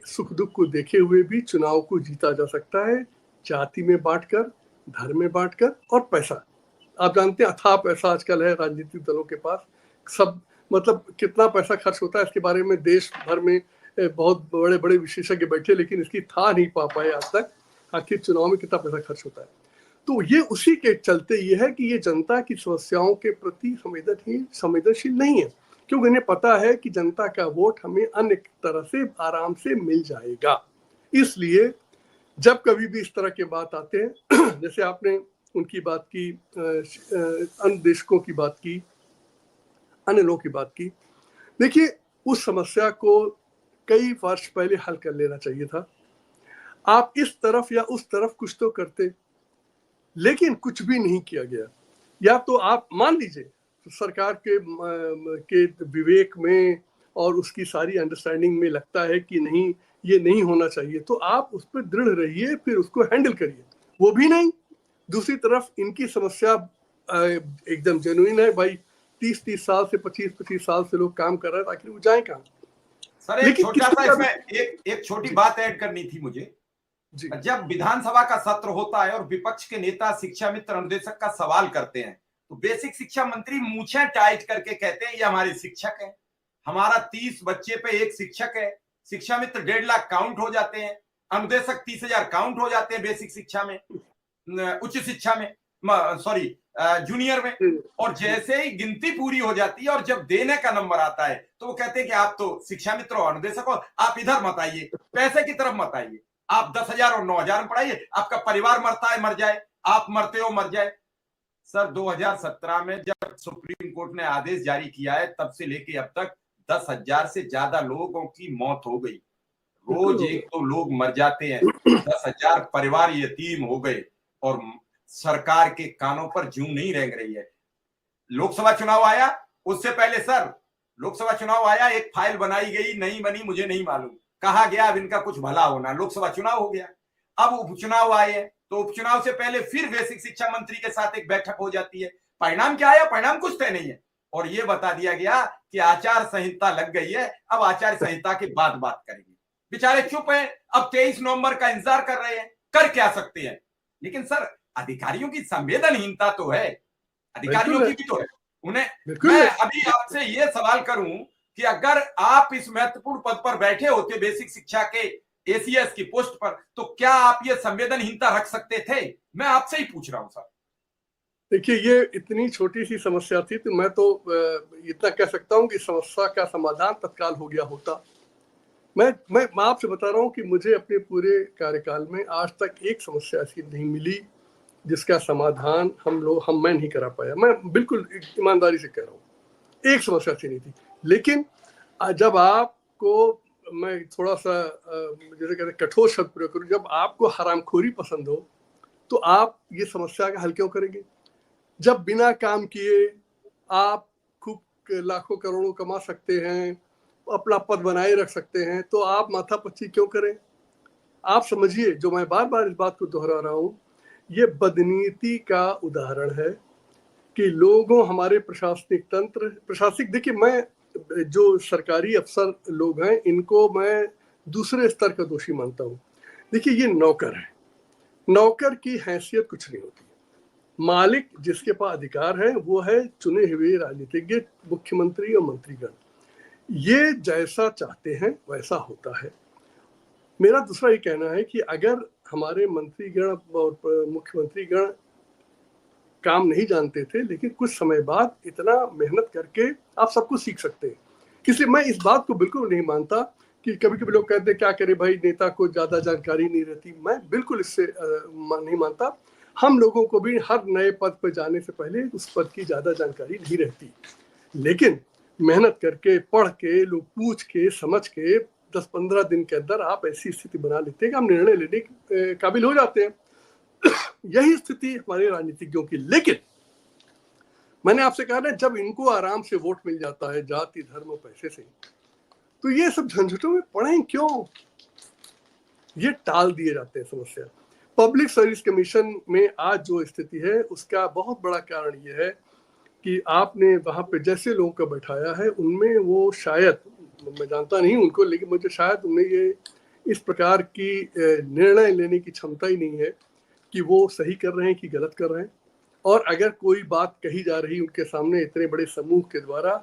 सुख दुख को देखे हुए भी चुनाव को जीता जा सकता है, जाति में बांटकर, धर्म में बांटकर और पैसा। आप जानते हैं अथाह पैसा आजकल है राजनीतिक दलों के पास। सब मतलब कितना पैसा खर्च होता है इसके बारे में देश भर में बहुत बड़े बड़े विशेषज्ञ बैठे, लेकिन इसकी था नहीं पा पाए आज तक आखिर चुनाव में कितना पैसा खर्च होता है। तो ये उसी के चलते ये है कि ये जनता की समस्याओं के प्रति संवेदनशील नहीं है, क्योंकि इन्हें पता है कि जनता का वोट हमें अन्य तरह से आराम से मिल जाएगा। इसलिए जब कभी भी इस तरह के बात आते हैं, जैसे आपने उनकी बात की, अन्य देशों की बात की, अन्य लोगों की बात की, देखिए उस समस्या को कई वर्ष पहले हल कर लेना चाहिए था। आप इस तरफ या उस तरफ कुछ तो करते, लेकिन कुछ भी नहीं किया गया। या तो आप मान लीजिए सरकार के विवेक में और उसकी सारी अंडरस्टैंडिंग में लगता है कि नहीं ये नहीं होना चाहिए, तो आप उस पर दृढ़ रहिए, फिर उसको हैंडल करिए। वो भी नहीं। दूसरी तरफ इनकी समस्या एकदम जेन्युइन है भाई, 30 साल से 25 साल से लोग काम कर रहे हैं, आखिर वो जाए कहाँ। सर एक छोटा सा इसमें एक छोटी बात ऐड करनी थी मुझे। जब विधानसभा का सत्र होता है और विपक्ष के नेता शिक्षा मित्र अनुदेशक का सवाल करते हैं, तो बेसिक शिक्षा मंत्री मूछें टाइट करके कहते हैं ये हमारे शिक्षक हैं, हमारा 30 बच्चे पे एक शिक्षक है। शिक्षा मित्र 1.5 लाख काउंट हो जाते हैं, अनुदेशक 30,000 काउंट हो जाते हैं बेसिक शिक्षा में, उच्च शिक्षा में, सॉरी जूनियर में। और जैसे ही गिनती पूरी हो जाती है और जब देने का नंबर आता है तो वो कहते हैं कि आप तो शिक्षा मित्र हो, अनुदेशक हो, आप इधर मत आइए, पैसे की तरफ मत आइए, आप 10,000 और 9,000 में पढ़ाइए, आपका परिवार मरता है मर जाए, आप मरते हो मर जाए। सर 2017 में जब सुप्रीम कोर्ट ने आदेश जारी किया है तब से लेके अब तक 10,000 से ज्यादा लोगों की मौत हो गई। रोज एक तो लोग मर जाते हैं, 10,000 परिवार यतीम हो गए और सरकार के कानों पर जूं नहीं रेंग रही है। लोकसभा चुनाव आया, उससे पहले सर लोकसभा चुनाव आया, एक फाइल बनाई गई, नहीं बनी मुझे नहीं मालूम, कहा गया अब इनका कुछ भला होना, लोकसभा चुनाव हो गया। अब उपचुनाव आए तो उपचुनाव से पहले फिर बेसिक शिक्षा मंत्री के साथ एक बैठक हो जाती है। परिणाम क्या आया? परिणाम कुछ तय नहीं है और ये बता दिया गया कि आचार संहिता लग गई है, अब आचार संहिता के बाद बात करेंगे। बेचारे चुप हैं, अब 23 नवंबर का इंतजार कर रहे हैं, कर क्या सकते हैं। लेकिन सर अधिकारियों की संवेदनहीनता तो है, अधिकारियों की भी तो है। उन्हें मैं अभी आपसे ये सवाल करूं कि अगर आप इस महत्वपूर्ण पद पर बैठे होते बेसिक शिक्षा के एसीएस की पोस्ट पर, तो क्या आप ये संवेदनहीनता रख सकते थे? मैं आपसे ही पूछ रहा हूं सर। देखिए ये इतनी छोटी सी समस्या थी तो मैं तो इतना कह सकता हूं कि समस्या का समाधान तत्काल हो गया होता। मैं आपसे बता रहा हूं कि मुझे अपने पूरे कार्यकाल में आज तक एक समस्या ऐसी नहीं मिली जिसका समाधान मैं नहीं करा पाया। मैं बिल्कुल ईमानदारी से कह रहा हूँ, एक समस्या ऐसी नहीं थी। लेकिन जब आपको मैं थोड़ा सा जैसे कहते हैं कठोर शब्द प्रयोग करूँ, जब आपको हरामखोरी पसंद हो तो आप ये समस्या का हल क्यों करेंगे? जब बिना काम किए आप खूब लाखों करोड़ों कमा सकते हैं, अपना पद बनाए रख सकते हैं, तो आप माथापच्ची क्यों करें? आप समझिए, जो मैं बार बार इस बात को दोहरा रहा हूँ, ये बदनीति का उदाहरण है कि लोगों हमारे प्रशासनिक देखिए, मैं जो सरकारी अफसर लोग हैं इनको मैं दूसरे स्तर का दोषी मानता हूँ। देखिए ये नौकर है, नौकर की हैसियत कुछ नहीं होती। मालिक जिसके पास अधिकार है वो है चुने हुए राजनीतिज्ञ, मुख्यमंत्री और मंत्रीगण। ये जैसा चाहते हैं वैसा होता है। मेरा दूसरा ये कहना है कि अगर हमारे मंत्रीगण और मुख्यमंत्रीगण काम नहीं जानते थे, लेकिन कुछ समय बाद इतना मेहनत करके आप सब कुछ सीख सकते हैं। इसलिए मैं इस बात को बिल्कुल नहीं मानता कि कभी कभी लोग कहते हैं क्या करे भाई, नेता को ज्यादा जानकारी नहीं रहती। मैं बिल्कुल इससे नहीं मानता। हम लोगों को भी हर नए पद पर जाने से पहले उस पद की ज्यादा जानकारी नहीं रहती, लेकिन मेहनत करके, पढ़ के, लोग पूछ के, समझ के 10-15 दिन के अंदर आप ऐसी स्थिति बना लेते हैं कि हम निर्णय लेने के काबिल हो जाते हैं। यही स्थिति हमारे राजनीतिज्ञों की। लेकिन मैंने आपसे कहा ना, जब इनको आराम से वोट मिल जाता है जाति, धर्म और पैसे से, तो ये सब झंझटों में पड़े क्यों? ये टाल दिए जाते हैं समस्या। पब्लिक सर्विस कमीशन में आज जो स्थिति है उसका बहुत बड़ा कारण ये है कि आपने वहां पे जैसे लोगों को बैठाया है, उनमें वो शायद, मैं जानता नहीं उनको, लेकिन मुझे शायद उन्हें ये इस प्रकार की निर्णय लेने की क्षमता ही नहीं है कि वो सही कर रहे हैं कि गलत कर रहे हैं। और अगर कोई बात कही जा रही उनके सामने इतने बड़े समूह के द्वारा,